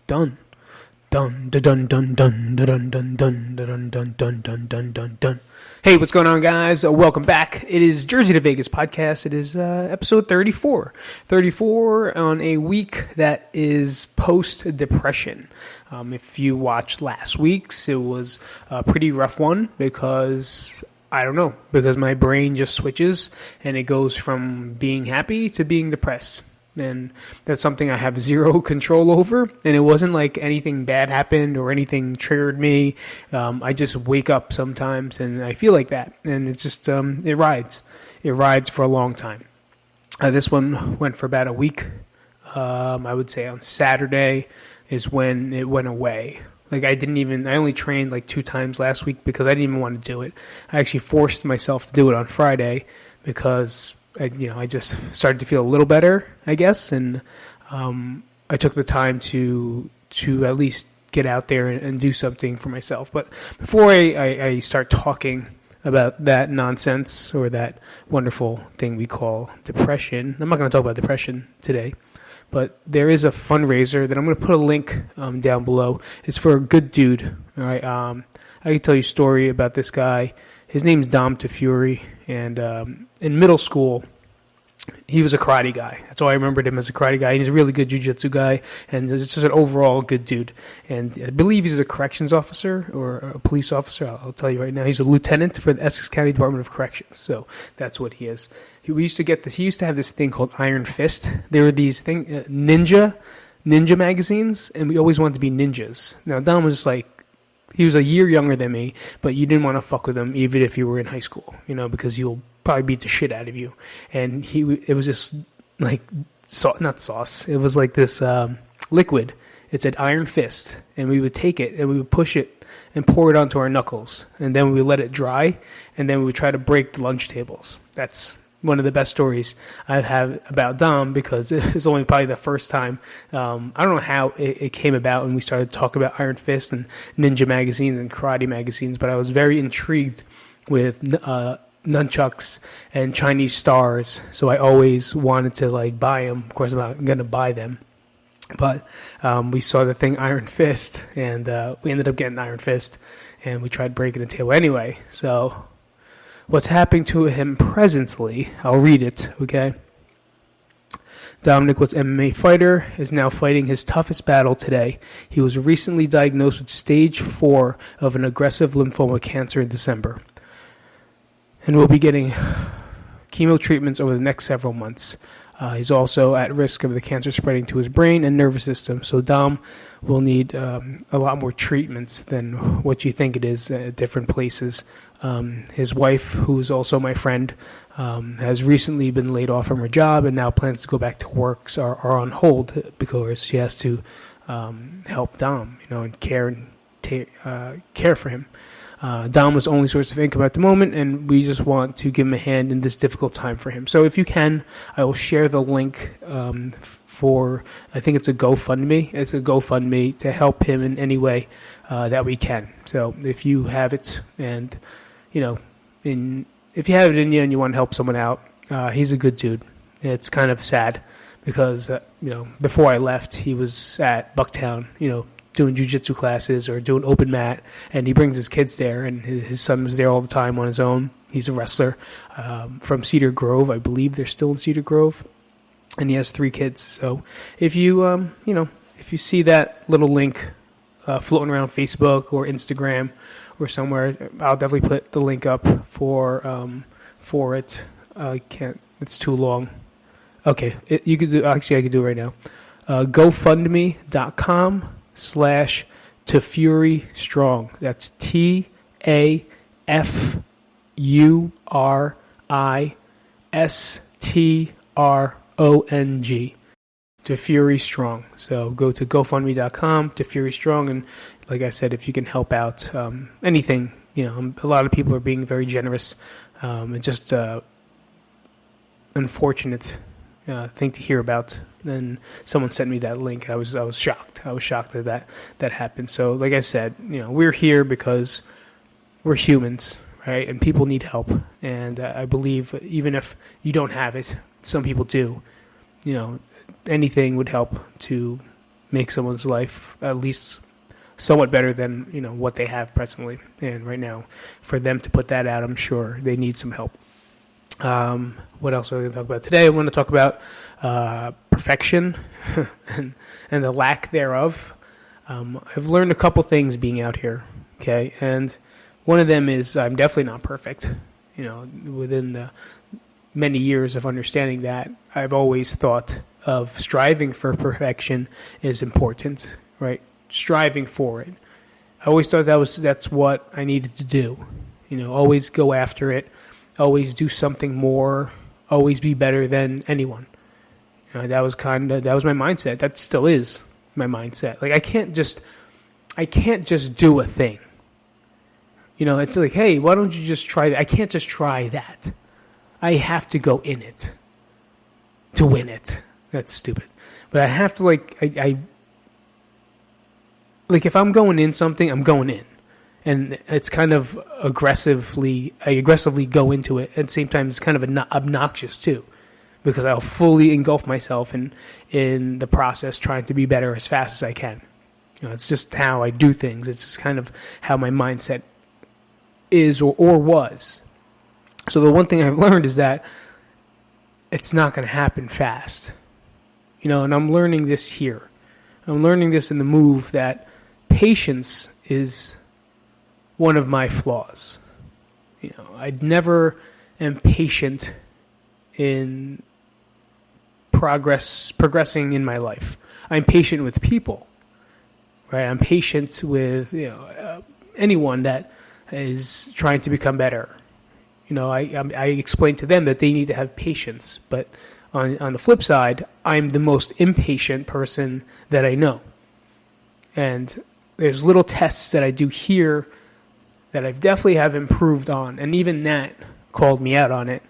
Done. Dun dun dun dun dun dun dun dun dun dun dun dun dun dun dun. Hey, what's going on, guys? Welcome back. It is Jersey to Vegas podcast. It is episode 34. 34 on a week that is post-depression. If you watched last week's, it was a pretty rough one because, I don't know, because my brain just switches and it goes from being happy to being depressed. And that's something I have zero control over. And it wasn't like anything bad happened or anything triggered me. I just wake up sometimes and I feel like that. And it's just, it rides. It rides for a long time. This one went for about a week. I would say on Saturday is when it went away. Like I only trained like 2 times last week because I didn't even want to do it. I actually forced myself to do it on Friday because I just started to feel a little better, I guess, and I took the time to at least get out there and do something for myself. But before I start talking about that nonsense or that wonderful thing we call depression, I'm not going to talk about depression today, but there is a fundraiser that I'm going to put a link down below. It's for a good dude. All right, I can tell you a story about this guy. His name's Dom Fury, and in middle school, he was a karate guy. That's all I remembered him as, a karate guy. He's a really good Jiu Jitsu guy, and he's just an overall good dude. And I believe he's a corrections officer or a police officer. I'll tell you right now, he's a lieutenant for the Essex County Department of Corrections. So that's what he is. He used to have this thing called Iron Fist. There were these ninja magazines, and we always wanted to be ninjas. Now Dom was like, he was a year younger than me, but you didn't want to fuck with him even if you were in high school, because he'll probably beat the shit out of you. And it was just like, not sauce, it was like this liquid. It said Iron Fist, and we would take it and we would push it and pour it onto our knuckles, and then we would let it dry, and then we would try to break the lunch tables. That's one of the best stories I have about Dom, because it's only probably the first time. I don't know how it came about when we started talking about Iron Fist and ninja magazines and karate magazines, but I was very intrigued with nunchucks and Chinese stars, so I always wanted to buy them. Of course, I'm not going to buy them, but we saw the thing Iron Fist, and we ended up getting Iron Fist, and we tried breaking the table anyway. So what's happening to him presently, I'll read it, okay? Dominic was an MMA fighter, is now fighting his toughest battle today. He was recently diagnosed with stage 4 of an aggressive lymphoma cancer in December, and will be getting chemo treatments over the next several months. He's also at risk of the cancer spreading to his brain and nervous system, so Dom will need a lot more treatments than what you think it is at different places. His wife, who is also my friend, has recently been laid off from her job and now plans to go back to work, are on hold because she has to help Dom, and care for him. Dom was the only source of income at the moment, and we just want to give him a hand in this difficult time for him. So if you can, I will share the link for, I think it's a GoFundMe. It's a GoFundMe to help him in any way that we can. So if you have it, and if you have it in you and you want to help someone out, he's a good dude. It's kind of sad because before I left, he was at Bucktown, doing jiu-jitsu classes or doing open mat, and he brings his kids there, and his son was there all the time on his own. He's a wrestler from Cedar Grove. I believe they're still in Cedar Grove, and he has 3 kids. So if you if you see that little link floating around Facebook or Instagram or somewhere, I'll definitely put the link up for it. I can't, it's too long. Okay, you could do, actually I could do it right now. GoFundMe.com/ToFury Strong. That's TAFURISTRONG. To Fury Strong. So go to GoFundMe.com to Fury Strong, and like I said, if you can help out anything, a lot of people are being very generous. It's just unfortunate thing to hear about. Then someone sent me that link, and I was shocked. I was shocked that happened. So like I said, we're here because we're humans, right? And people need help. And I believe even if you don't have it, some people do. Anything would help to make someone's life at least somewhat better than what they have presently. And right now, for them to put that out, I'm sure they need some help. What else are we going to talk about today? I want to talk about perfection and the lack thereof. I've learned a couple things being out here, okay? And one of them is I'm definitely not perfect. Within the many years of understanding that, I've always thought of striving for perfection is important, right? Striving for it. I always thought that's what I needed to do. Always go after it. Always do something more. Always be better than anyone. That was my mindset. That still is my mindset. Like I can't just do a thing. It's like, hey, why don't you just try that? I can't just try that. I have to go in it to win it. That's stupid. But I have to I if I'm going in something, I'm going in. And it's kind of I aggressively go into it. At the same time, it's kind of obnoxious too, because I'll fully engulf myself in the process, trying to be better as fast as I can. It's just how I do things. It's just kind of how my mindset is or was. So the one thing I've learned is that it's not going to happen fast. And I'm learning this here. I'm learning this in the move that patience is one of my flaws. I never am patient in progressing in my life. I'm patient with people, right? I'm patient with anyone that is trying to become better. I explain to them that they need to have patience, but on the flip side, I'm the most impatient person that I know. And there's little tests that I do here that I've definitely have improved on. And even Nat called me out on it.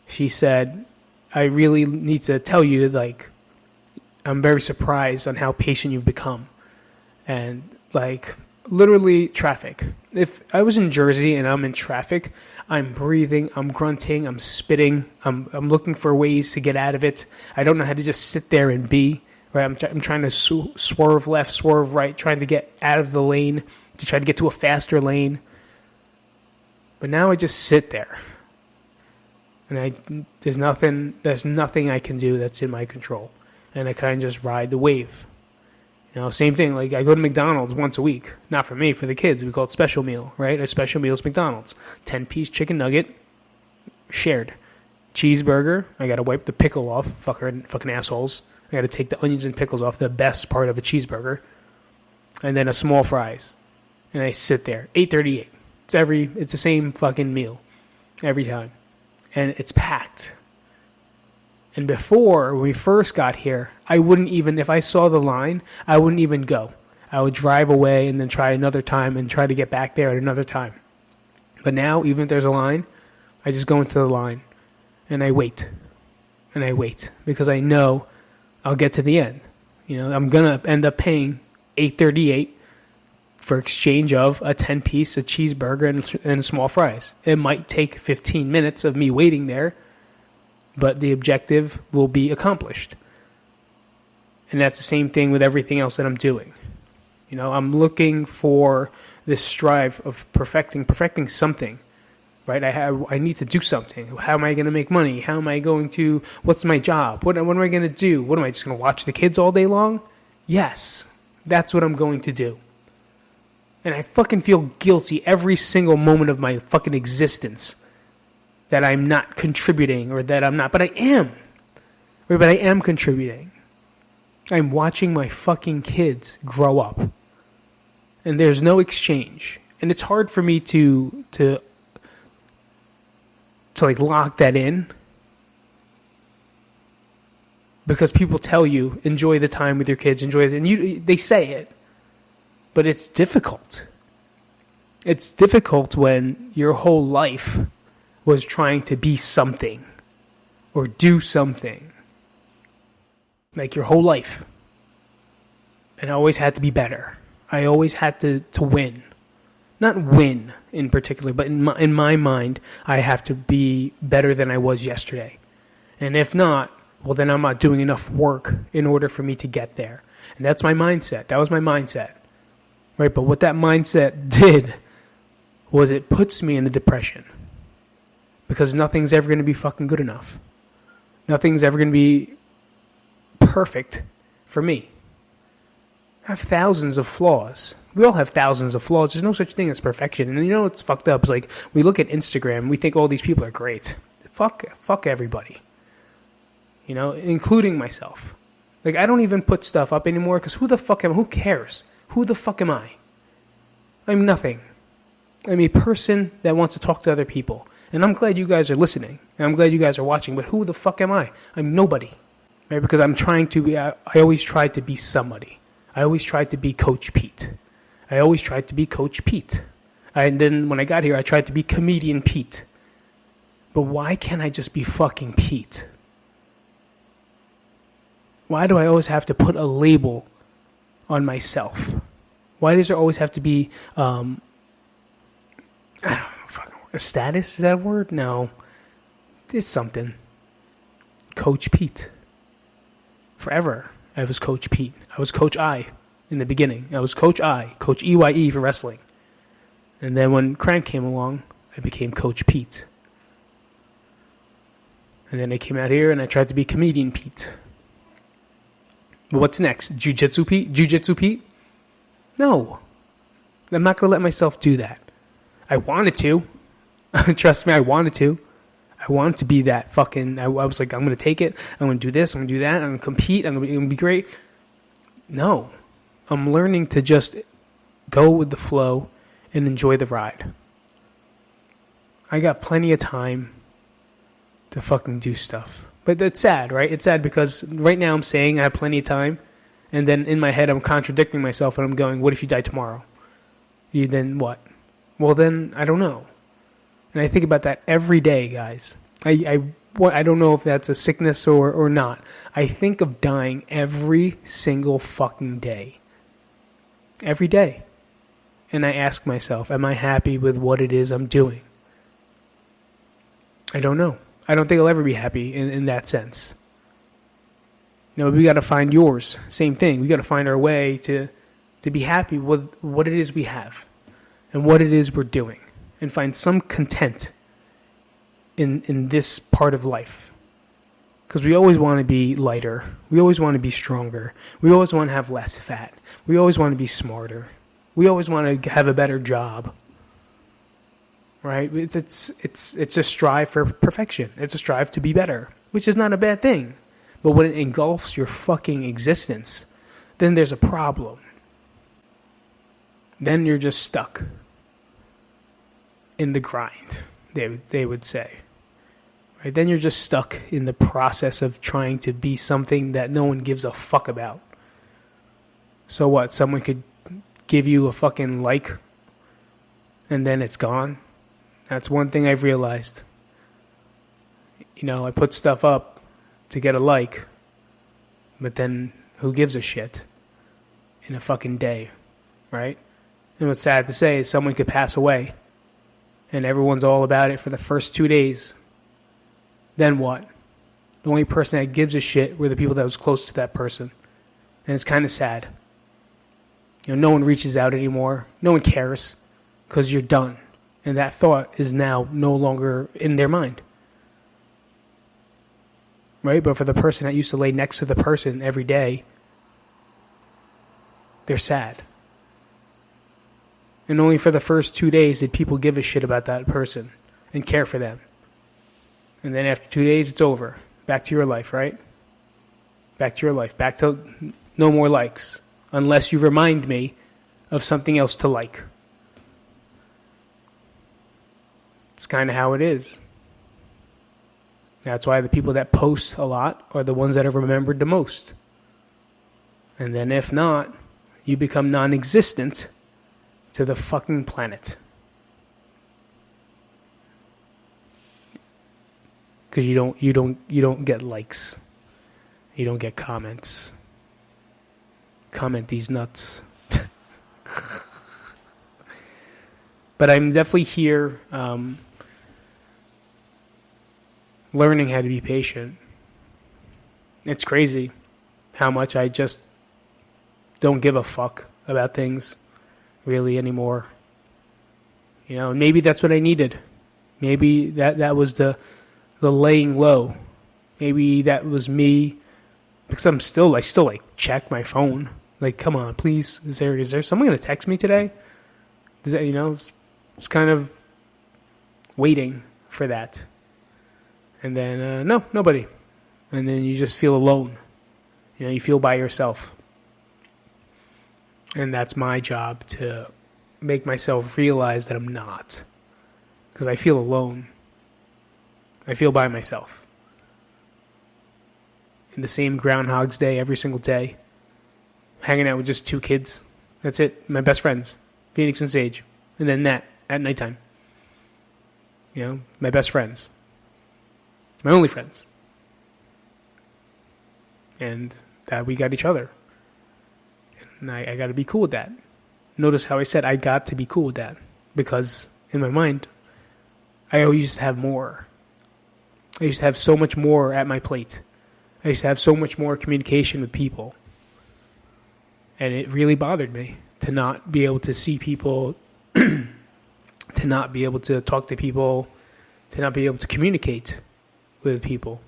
She said, I really need to tell you, I'm very surprised on how patient you've become. And literally traffic. If I was in Jersey and I'm in traffic, I'm breathing, I'm grunting, I'm spitting, I'm looking for ways to get out of it. I don't know how to just sit there and be, right? I'm trying to swerve left, swerve right, trying to get out of the lane, to try to get to a faster lane. But now I just sit there. And there's nothing I can do that's in my control. And I kind of just ride the wave. Same thing, I go to McDonald's once a week. Not for me, for the kids. We call it special meal, right? A special meal is McDonald's. 10-piece chicken nugget, shared. Cheeseburger, I got to wipe the pickle off, fucking assholes. I got to take the onions and pickles off, the best part of a cheeseburger. And then a small fries. And I sit there, $8.38. It's the same fucking meal every time. And it's packed. And before, when we first got here, I wouldn't even, if I saw the line, I wouldn't even go. I would drive away and then try another time and try to get back there at another time. But now, even if there's a line, I just go into the line and I wait. And I wait because I know I'll get to the end. I'm going to end up paying $8.38 for exchange of a 10-piece, a cheeseburger, and small fries. It might take 15 minutes of me waiting there, but the objective will be accomplished. And that's the same thing with everything else that I'm doing. I'm looking for this strive of perfecting something, right? I need to do something. How am I going to make money? How am I going to, what's my job? What am I going to do? What am I just going to watch the kids all day long? Yes, that's what I'm going to do. And I fucking feel guilty every single moment of my fucking existence that I'm not contributing or that I'm not, but I am. But I am contributing. I'm watching my fucking kids grow up. And there's no exchange. And it's hard for me to lock that in. Because people tell you, enjoy the time with your kids, enjoy it. And they say it. But it's difficult. It's difficult when your whole life was trying to be something or do something. Your whole life. And I always had to be better. I always had to win. Not win in particular, but in my mind, I have to be better than I was yesterday. And if not, well, then I'm not doing enough work in order for me to get there. And that's my mindset. That was my mindset. Right? But what that mindset did was it puts me in a depression. Because nothing's ever going to be fucking good enough. Nothing's ever going to be perfect for me. I have thousands of flaws. We all have thousands of flaws. There's no such thing as perfection. And you know what's fucked up? It's like we look at Instagram and we think all these people are great. Fuck everybody. You know, including myself. Like, I don't even put stuff up anymore because who cares? Who the fuck am I? I'm nothing. I'm a person that wants to talk to other people. And I'm glad you guys are listening. And I'm glad you guys are watching. But who the fuck am I? I'm nobody. Right? Because I'm trying to be, I always tried to be somebody. I always tried to be Coach Pete. And then when I got here, I tried to be Comedian Pete. But why can't I just be fucking Pete? Why do I always have to put a label on myself? Why does there always have to be, I don't know, a status? Is that a word? No. It's something. Coach Pete. Forever, I was Coach Pete. I was Coach I in the beginning. I was Coach I, Coach EYE for wrestling. And then when Crank came along, I became Coach Pete. And then I came out here and I tried to be Comedian Pete. But what's next? Jiu Jitsu Pete? No. I'm not going to let myself do that. I wanted to. Trust me, I wanted to. I wanted to be that fucking... I was like, I'm going to take it. I'm going to do this. I'm going to do that. I'm going to compete. I'm going to be great. No. I'm learning to just go with the flow and enjoy the ride. I got plenty of time to fucking do stuff. But it's sad, right? It's sad because right now I'm saying I have plenty of time, and then in my head I'm contradicting myself and I'm going, what if you die tomorrow? Then what? Well, then I don't know. And I think about that every day, guys. I don't know if that's a sickness or not. I think of dying every single fucking day. Every day. And I ask myself, am I happy with what it is I'm doing? I don't know. I don't think I'll ever be happy in that sense. You know, we got to find yours. Same thing. We got to find our way to be happy with what it is we have and what it is we're doing, and find some content in this part of life. Because we always want to be lighter. We always want to be stronger. We always want to have less fat. We always want to be smarter. We always want to have a better job. Right? It's a strive for perfection. It's a strive to be better, which is not a bad thing. But when it engulfs your fucking existence, then there's a problem. Then you're just stuck in the grind, they would say. Right? Then you're just stuck in the process of trying to be something that no one gives a fuck about. So what? Someone could give you a fucking like, and then it's gone? That's one thing I've realized. You know, I put stuff up to get a like, but then who gives a shit in a fucking day, right? And what's sad to say is someone could pass away, and everyone's all about it for the first 2 days. Then what? The only person that gives a shit were the people that was close to that person. And it's kind of sad. You know, no one reaches out anymore. No one cares because you're done. And that thought is now no longer in their mind. Right? But for the person that used to lay next to the person every day, they're sad. And only for the first 2 days did people give a shit about that person and care for them. And then after 2 days, it's over. Back to your life, right? Back to your life. Back to no more likes. Unless you remind me of something else to like. It's kind of how it is. That's why the people that post a lot are the ones that are remembered the most. And then if not, you become non-existent to the fucking planet. Because you don't get likes. You don't get comments. Comment these nuts. But I'm definitely here learning how to be patient. It's crazy how much I just don't give a fuck about things really anymore. You know, and maybe that's what I needed. Maybe that was the laying low. Maybe that was me, because I still like check my phone. Like, come on, please. Is there someone going to text me today? Does that, it's kind of waiting for that. And then, no, nobody. And then you just feel alone. You feel by yourself. And that's my job, to make myself realize that I'm not. Because I feel alone. I feel by myself. In the same Groundhog's Day every single day. Hanging out with just 2 kids. That's it. My best friends. Phoenix and Sage. And then Nat at nighttime. My best friends. My only friends. And that we got each other. And I got to be cool with that. Notice how I said I got to be cool with that. Because in my mind, I always used to have more. I used to have so much more at my plate. I used to have so much more communication with people. And it really bothered me to not be able to see people, to not be able to talk to people, to not be able to communicate with people.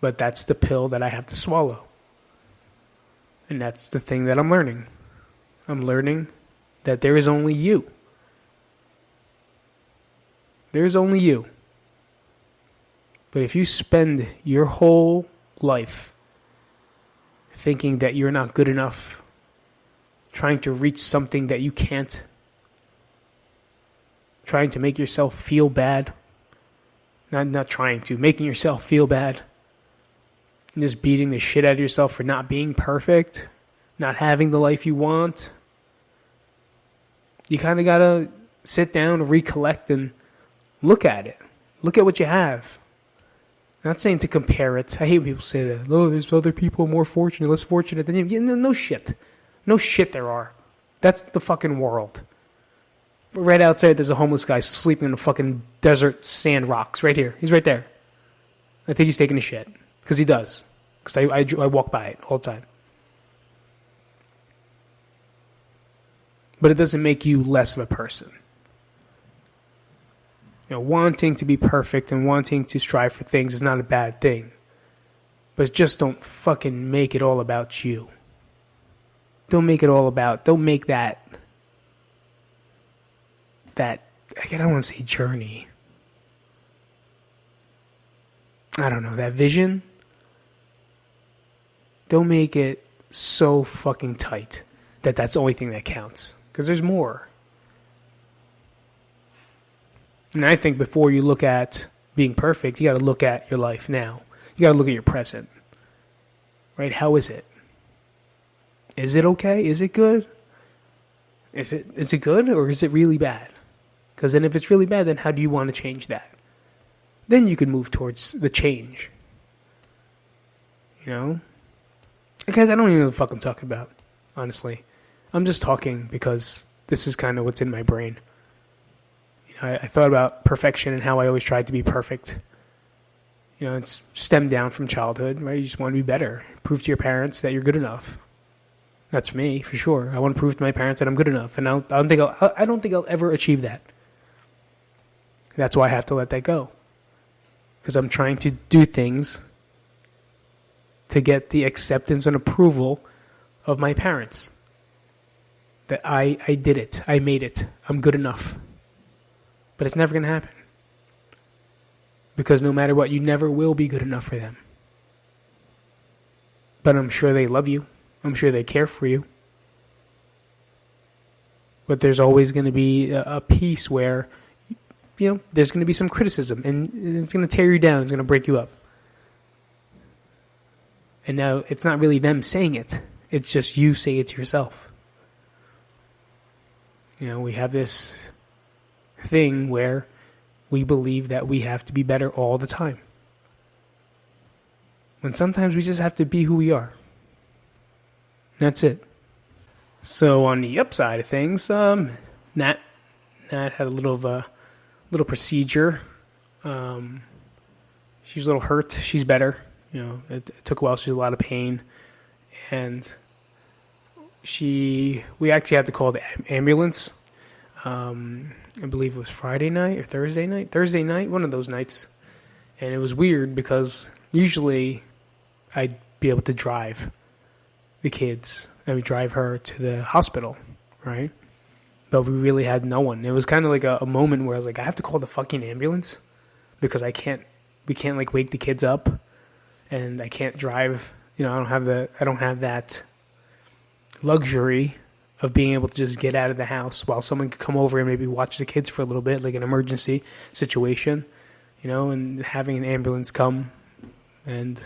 But that's the pill that I have to swallow. And that's the thing that I'm learning. I'm learning that there is only you. There's only you. But if you spend your whole life thinking that you're not good enough, trying to reach something that you can't, trying to make yourself feel bad, making yourself feel bad, and just beating the shit out of yourself for not being perfect, not having the life you want, you kind of got to sit down, recollect, and look at it. Look at what you have. I'm not saying to compare it. I hate when people say that. Oh, there's other people more fortunate, less fortunate than you. No shit. No shit there are. That's the fucking world. Right outside, there's a homeless guy sleeping in the fucking desert sand rocks. Right here. He's right there. I think he's taking a shit. Because he does. Because I walk by it all the time. But it doesn't make you less of a person. Wanting to be perfect and wanting to strive for things is not a bad thing. But just don't fucking make it all about you. Don't make that, I don't want to say journey. I don't know, that vision. Don't make it so fucking tight that that's the only thing that counts. Because there's more. And I think before you look at being perfect, you got to look at your life now. You got to look at your present. Right? How is it? Is it okay? Is it good? Is it good or is it really bad? Because then if it's really bad, then how do you want to change that? Then you can move towards the change. Guys, I don't even know what the fuck I'm talking about, honestly. I'm just talking because this is kind of what's in my brain. I thought about perfection and how I always tried to be perfect. It's stemmed down from childhood, right? You just want to be better. Prove to your parents that you're good enough. That's me, for sure. I want to prove to my parents that I'm good enough. And I don't think I'll ever achieve that. That's why I have to let that go. Because I'm trying to do things to get the acceptance and approval of my parents. That I did it. I made it. I'm good enough. But it's never going to happen. Because no matter what, you never will be good enough for them. But I'm sure they love you. I'm sure they care for you. But there's always going to be a piece where, there's going to be some criticism. And it's going to tear you down. It's going to break you up. And now it's not really them saying it. It's just you saying it to yourself. We have this thing where we believe that we have to be better all the time. When sometimes we just have to be who we are. That's it. So on the upside of things, Nat had a little procedure. She was a little hurt. She's better. It took a while. She was in a lot of pain. and we actually had to call the ambulance. I believe it was Friday night or Thursday night, one of those nights. And it was weird because usually I'd be able to drive the kids. I would drive her to the hospital, right? But we really had no one. It was kind of like a moment where I was like, I have to call the fucking ambulance because we can't like wake the kids up, and I can't drive. I don't have that luxury of being able to just get out of the house while someone could come over and maybe watch the kids for a little bit, like an emergency situation, and having an ambulance come and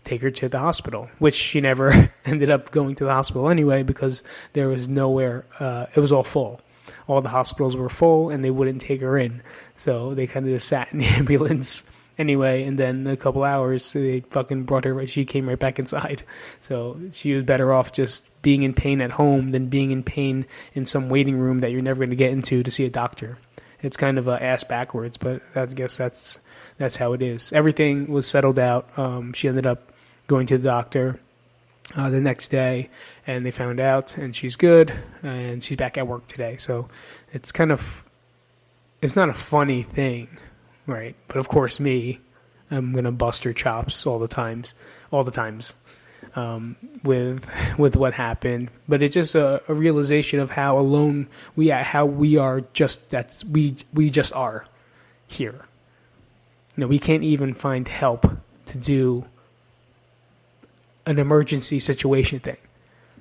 take her to the hospital, which she never ended up going to the hospital anyway because there was nowhere. It was all full. All the hospitals were full and they wouldn't take her in. So they kind of just sat in the ambulance anyway, and then a couple hours they fucking brought her. She came right back inside. So she was better off just being in pain at home than being in pain in some waiting room that you're never going to get into to see a doctor. It's kind of ass backwards, but I guess that's how it is. Everything was settled out. She ended up going to the doctor the next day, and they found out, and she's good, and she's back at work today. So it's not a funny thing. Right, but of course, I'm gonna bust her chops all the times, with what happened. But it's just a realization of how alone we are. We just are here. We can't even find help to do an emergency situation thing.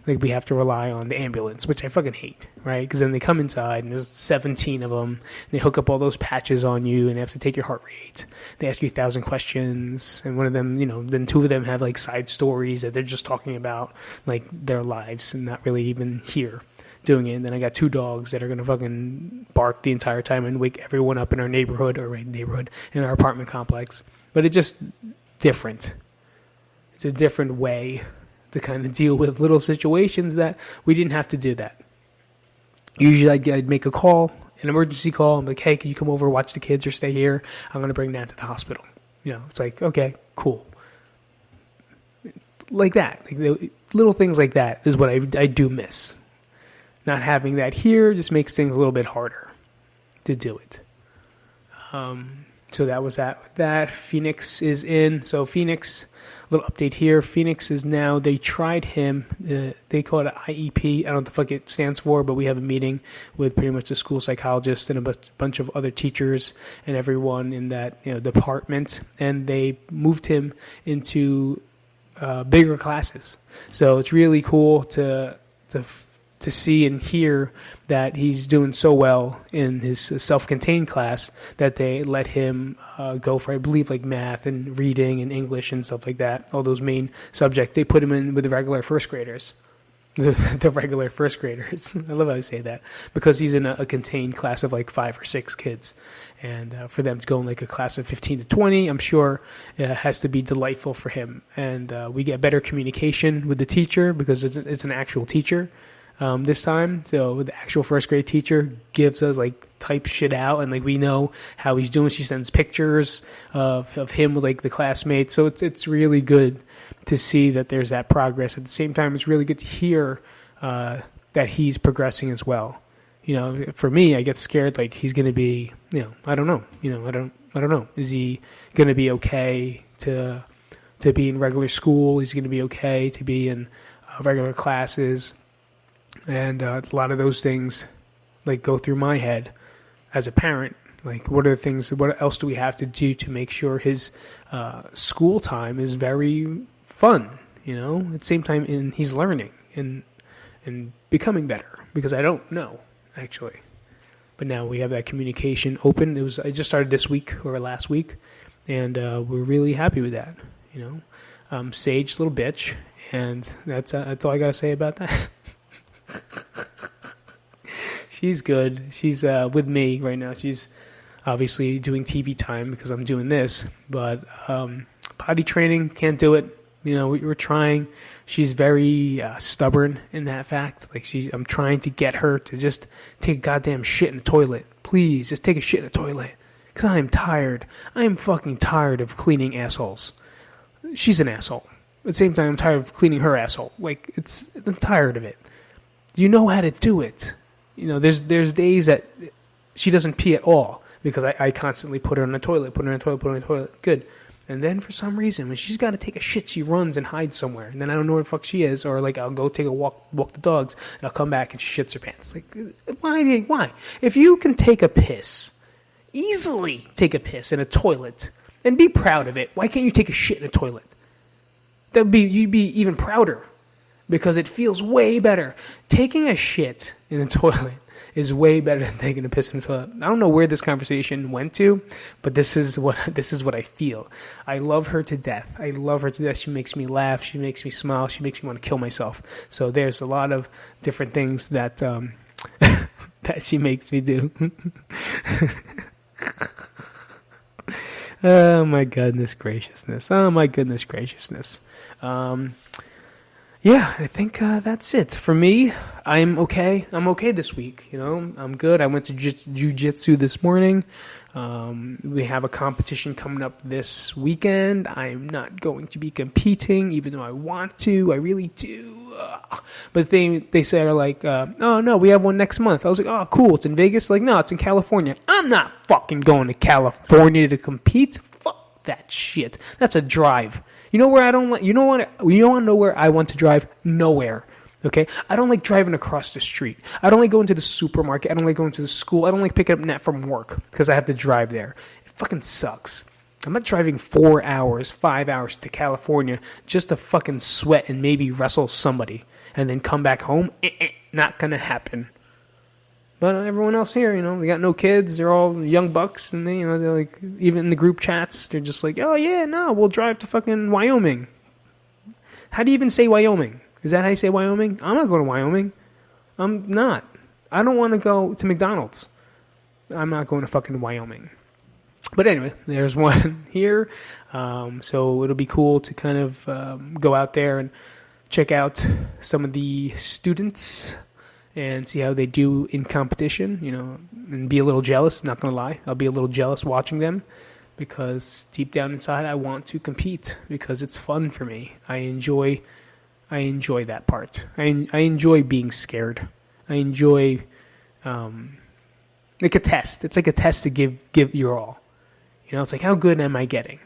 Like, we have to rely on the ambulance, which I fucking hate, right? Because then they come inside, and there's 17 of them, and they hook up all those patches on you, and they have to take your heart rate. They ask you 1,000 questions, and one of them, then two of them have, like, side stories that they're just talking about, like, their lives, and not really even here doing it. And then I got 2 dogs that are going to fucking bark the entire time and wake everyone up in our in our apartment complex. But it's just different. It's a different way to kind of deal with little situations that we didn't have to do that. Usually I'd make a call, an emergency call. I'm like, hey, can you come over, watch the kids, or stay here? I'm going to bring Nat to the hospital. It's like, okay, cool. Like that. Like the little things like that is what I do miss. Not having that here just makes things a little bit harder to do it. So that was that. Phoenix is in. So Phoenix, a little update here. Phoenix is now, they tried him. They call it an IEP. I don't know what the fuck it stands for, but we have a meeting with pretty much the school psychologist and a bunch of other teachers and everyone in that department. And they moved him into bigger classes. So it's really cool to see and hear that he's doing so well in his self-contained class that they let him go for, I believe, like math and reading and English and stuff like that. All those main subjects. They put him in with the regular first graders. The regular first graders. I love how I say that. Because he's in a contained class of like 5 or 6 kids. And for them to go in like a class of 15 to 20, I'm sure it has to be delightful for him. And we get better communication with the teacher because it's an actual teacher. This time, so the actual first grade teacher gives us like type shit out, and like we know how he's doing. She sends pictures of him with like the classmates, so it's really good to see that there's that progress. At the same time, it's really good to hear that he's progressing as well. For me, I get scared like he's gonna be, I don't know, I don't know. Is he gonna be okay to be in regular school? Is he gonna be okay to be in regular classes? And a lot of those things like go through my head as a parent. Like, what else do we have to do to make sure his school time is very fun, at the same time he's learning and becoming better, because I don't know actually. But now we have that communication open. I just started this week or last week, and we're really happy with that, Sage, little bitch, and that's all I got to say about that. She's good. She's with me right now. She's obviously doing TV time because I'm doing this. But potty training, can't do it. We're trying. She's very stubborn in that fact. Like, I'm trying to get her to just take a goddamn shit in the toilet. Please, just take a shit in the toilet. Because I am tired. I am fucking tired of cleaning assholes. She's an asshole. At the same time, I'm tired of cleaning her asshole. Like, I'm tired of it. You know how to do it. You know, there's days that she doesn't pee at all because I constantly put her in the toilet, Good. And then for some reason, when she's got to take a shit, she runs and hides somewhere. And then I don't know where the fuck she is. Or, like, I'll go take a walk the dogs, and I'll come back and she shits her pants. Like, why? If you can easily take a piss in a toilet and be proud of it, why can't you take a shit in a toilet? You'd be even prouder because it feels way better. Taking a shit in a toilet is way better than taking a piss in a toilet. I don't know where this conversation went to, but this is what I feel. I love her to death. She makes me laugh. She makes me smile. She makes me want to kill myself. So there's a lot of different things that that she makes me do. Oh my goodness graciousness. Yeah, I think that's it. For me, I'm okay. I'm okay this week. You know, I'm good. I went to Jiu Jitsu this morning. We have a competition coming up this weekend. I'm not going to be competing, even though I want to. I really do. But they say are like, oh no, we have one next month. I was like, oh cool, it's in Vegas. Like, no, it's in California. I'm not fucking going to California to compete. Fuck that shit. That's a drive. You know where I don't like? You don't want to know where I want to drive? Nowhere. Okay? I don't like driving across the street. I don't like going to the supermarket. I don't like going to the school. I don't like picking up Nat from work because I have to drive there. It fucking sucks. I'm not driving 4 hours, 5 hours to California just to fucking sweat and maybe wrestle somebody and then come back home. Not gonna happen. But everyone else here, you know, they got no kids. They're all young bucks, and they, you know, they're like, even in the group chats, they're just like, oh yeah, no, we'll drive to fucking Wyoming. How do you even say Wyoming? Is that how you say Wyoming? I'm not going to Wyoming. I'm not. I don't want to go to McDonald's. I'm not going to fucking Wyoming. But anyway, there's one here. So it'll be cool to kind of go out there and check out some of the students and see how they do in competition, you know, and be a little jealous. Not going to lie. I'll be a little jealous watching them because deep down inside I want to compete because it's fun for me. I enjoy that part. I enjoy being scared. I enjoy like a test. It's like a test to give your all. You know, it's like, how good am I getting?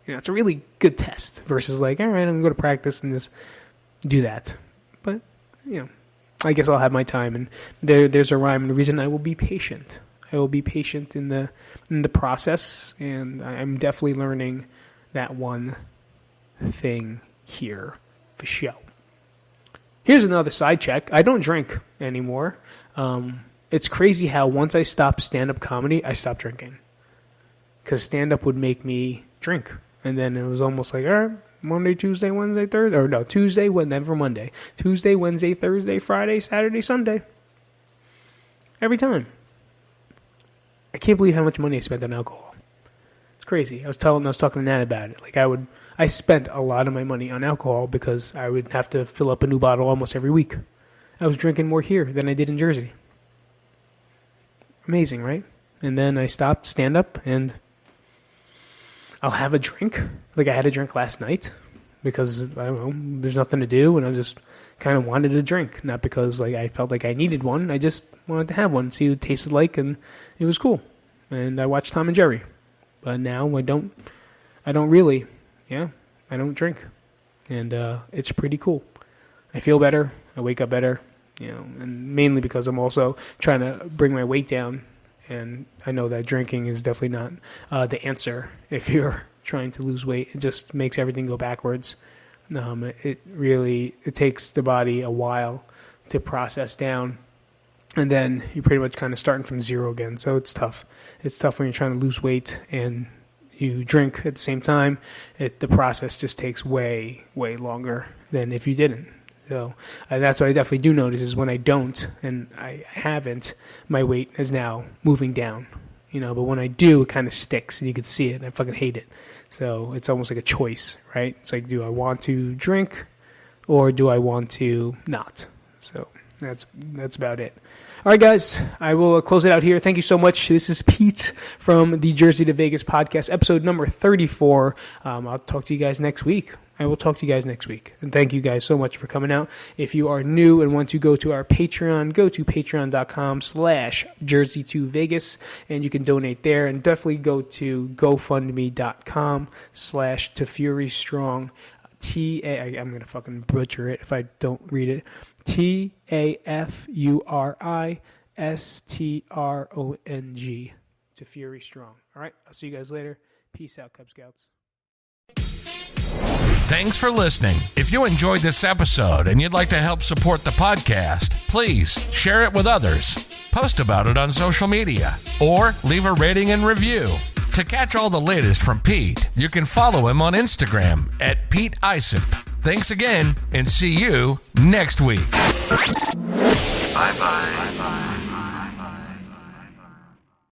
You know, it's a really good test versus like, all right, I'm going to go to practice and just do that. But, you know, I guess I'll have my time, and there's a rhyme and reason. I will be patient. I will be patient in the process, and I'm definitely learning that one thing here for show. Here's another side check. I don't drink anymore. It's crazy how once I stopped stand-up comedy, I stopped drinking. Because stand-up would make me drink. And then it was almost like, all right, Monday, Tuesday, Wednesday, Thursday. Or no, Tuesday, never Monday. Tuesday, Wednesday, Thursday, Friday, Saturday, Sunday. Every time. I can't believe how much money I spent on alcohol. It's crazy. I was talking to Nat about it. Like I spent a lot of my money on alcohol because I would have to fill up a new bottle almost every week. I was drinking more here than I did in Jersey. Amazing, right? And then I stopped stand-up, and I'll have a drink. Like I had a drink last night because, I don't know, there's nothing to do, and I just kind of wanted a drink. Not because like I felt like I needed one. I just wanted to have one, see what it tasted like, and it was cool. And I watched Tom and Jerry. But now I don't really, I don't drink. And it's pretty cool. I feel better. I wake up better, you know, and mainly because I'm also trying to bring my weight down. And I know that drinking is definitely not the answer if you're trying to lose weight. It just makes everything go backwards. It takes the body a while to process down. And then you're pretty much kind of starting from zero again. So it's tough. It's tough when you're trying to lose weight and you drink at the same time. The process just takes way, way longer than if you didn't. So that's what I definitely do notice is when I don't and I haven't, my weight is now moving down. You know, but when I do, it kind of sticks and you can see it. And I fucking hate it. So it's almost like a choice, right? It's like, do I want to drink or do I want to not? So that's about it. All right, guys, I will close it out here. Thank you so much. This is Pete from the Jersey to Vegas podcast, episode number 34. I'll talk to you guys next week. I will talk to you guys next week. And thank you guys so much for coming out. If you are new and want to go to our Patreon, go to patreon.com/Jersey2Vegas, and you can donate there. And definitely go to GoFundMe.com/ToFuryStrong. I'm going to fucking butcher it if I don't read it. TAFURISTRONG. To Fury Strong. All right, I'll see you guys later. Peace out, Cub Scouts. Thanks for listening. If you enjoyed this episode and you'd like to help support the podcast, please share it with others, post about it on social media, or leave a rating and review. To catch all the latest from Pete, you can follow him on Instagram at Pete Isip. Thanks again, and see you next week. Bye-bye. Bye-bye.